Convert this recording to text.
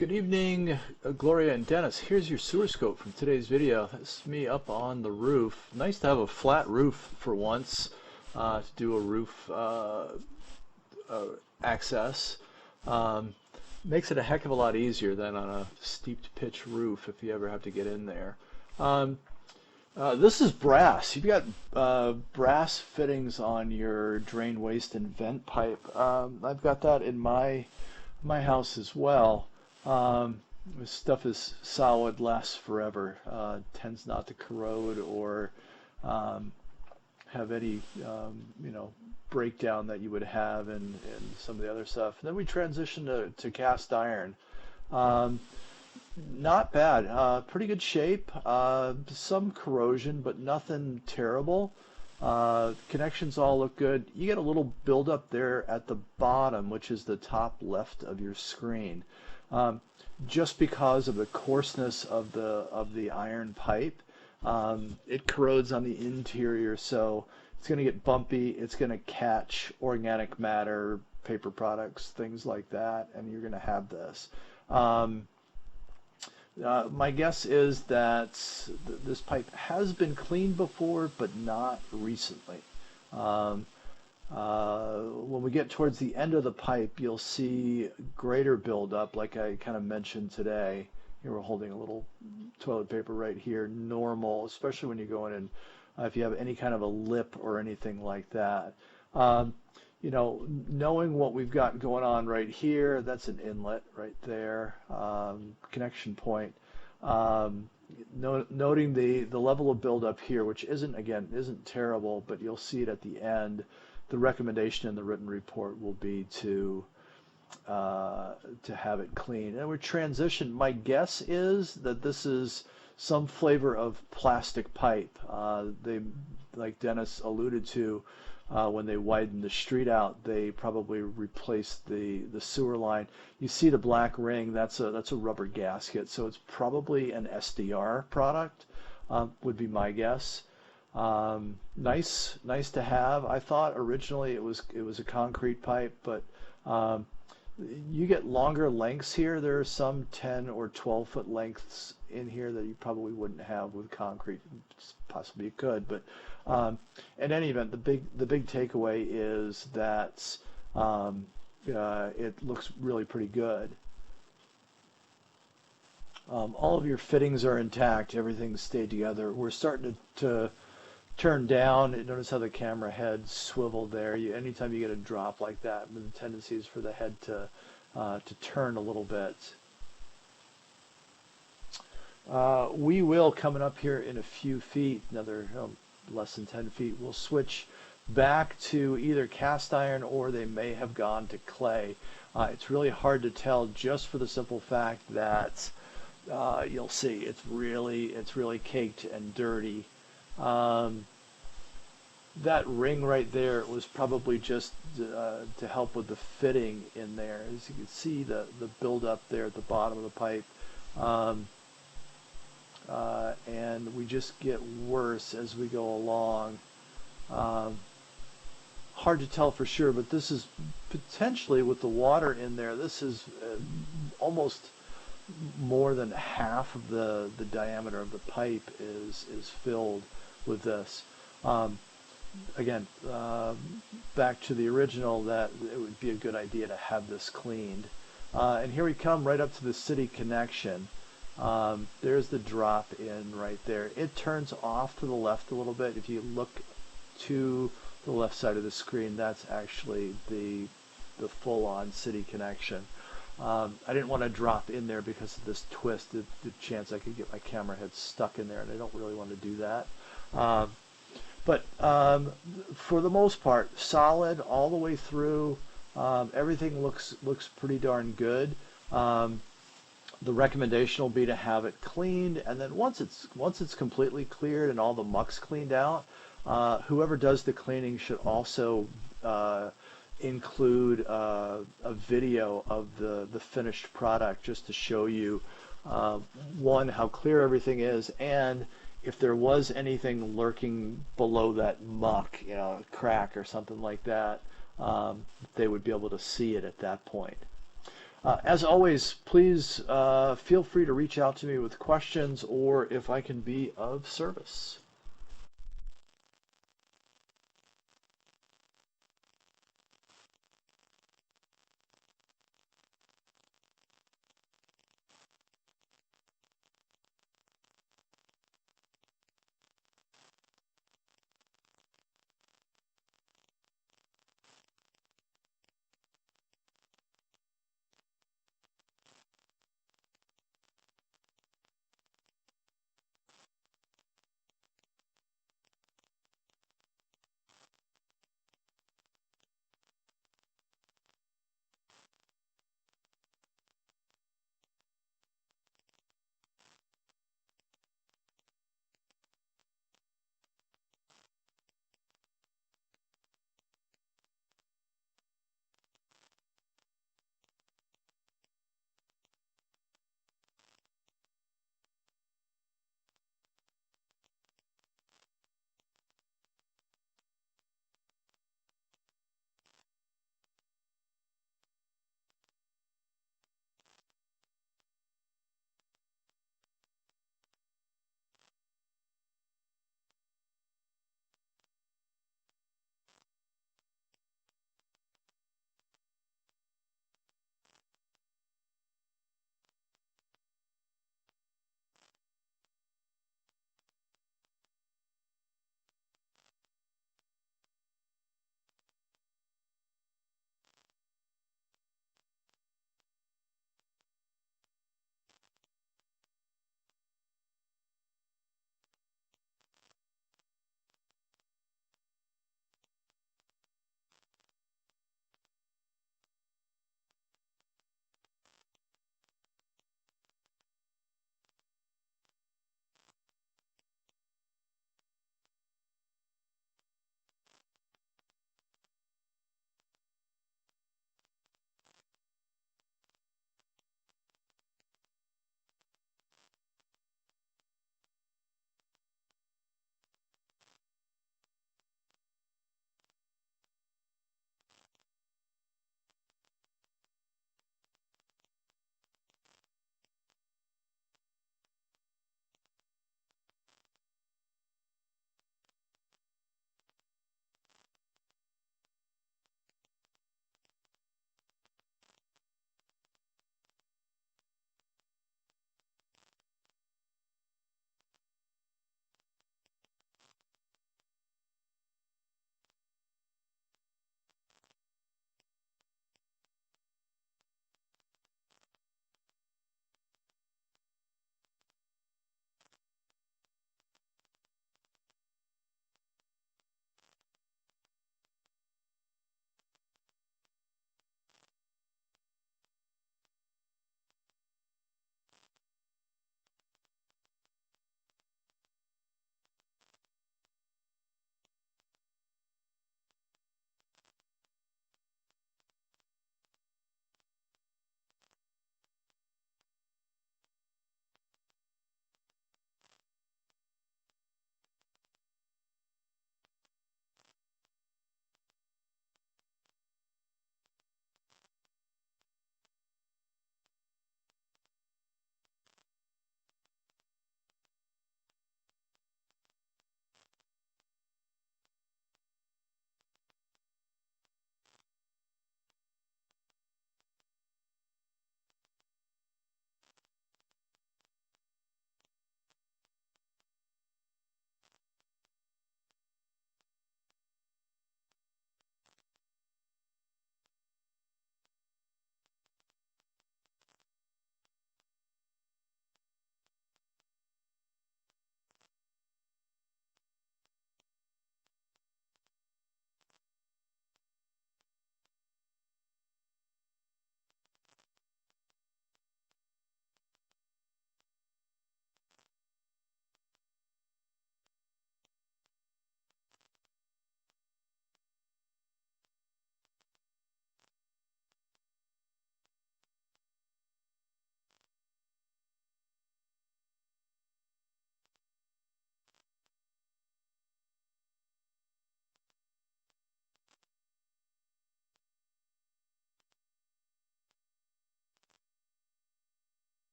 Good evening, Gloria and Dennis. Here's your sewer scope from today's video. This is me up on the roof. Nice to have a flat roof for once to do a roof access. Makes it a heck of a lot easier than on a steeped pitch roof if you ever have to get in there. This is brass. You've got brass fittings on your drain, waste, and vent pipe. I've got that in my house as well. This stuff is solid, lasts forever, tends not to corrode or have any breakdown that you would have in some of the other stuff. And then we transition to cast iron. Not bad, pretty good shape, some corrosion, but nothing terrible. Connections all look good. You get a little buildup there at the bottom, which is the top left of your screen. Just because of the coarseness of the iron pipe, it corrodes on the interior, so it's going to get bumpy. It's going to catch organic matter, paper products, things like that, and you're going to have this. My guess is that this pipe has been cleaned before, but not recently. When we get towards the end of the pipe, you'll see greater buildup, like I kind of mentioned today. Here we're holding a little toilet paper right here, normal, especially when you're going in, if you have any kind of a lip or anything like that. Knowing what we've got going on right here, that's an inlet right there, connection point. Noting the level of buildup here, which isn't terrible, but you'll see it at the end. The recommendation in the written report will be to have it clean. And we're transition. My guess is that this is some flavor of plastic pipe. They, like Dennis alluded to, when they widened the street out, they probably replaced the sewer line. You see the black ring, that's a rubber gasket, so it's probably an SDR product, would be my guess. Nice to have. I thought originally it was a concrete pipe, but you get longer lengths here. There are some 10 or 12 foot lengths in here that you probably wouldn't have with concrete. Possibly you could, but in any event, the big takeaway is that it looks really pretty good. All of your fittings are intact. Everything's stayed together. We're starting to turn down. Notice how the camera head swiveled there. Anytime you get a drop like that, the tendency is for the head to turn a little bit. We will, coming up here in a few feet, another less than 10 feet, we'll switch back to either cast iron or they may have gone to clay. It's really hard to tell just for the simple fact that you'll see it's really caked and dirty. That ring right there was probably just to help with the fitting in there. As you can see, the buildup there at the bottom of the pipe, and we just get worse as we go along. Hard to tell for sure, but this is potentially, with the water in there, this is almost more than half of the diameter of the pipe is filled with this. Again, back to the original, that it would be a good idea to have this cleaned. And here we come right up to the city connection. There's the drop in right there. It turns off to the left a little bit. If you look to the left side of the screen, that's actually the full-on city connection. I didn't want to drop in there because of this twist, the chance I could get my camera head stuck in there, and I don't really want to do that. But for the most part, solid all the way through. Everything looks pretty darn good. The recommendation will be to have it cleaned, and then once it's completely cleared and all the muck's cleaned out, whoever does the cleaning should also include a video of the finished product, just to show you one, how clear everything is, and if there was anything lurking below that muck, a crack or something like that, they would be able to see it at that point. As always, please feel free to reach out to me with questions or if I can be of service.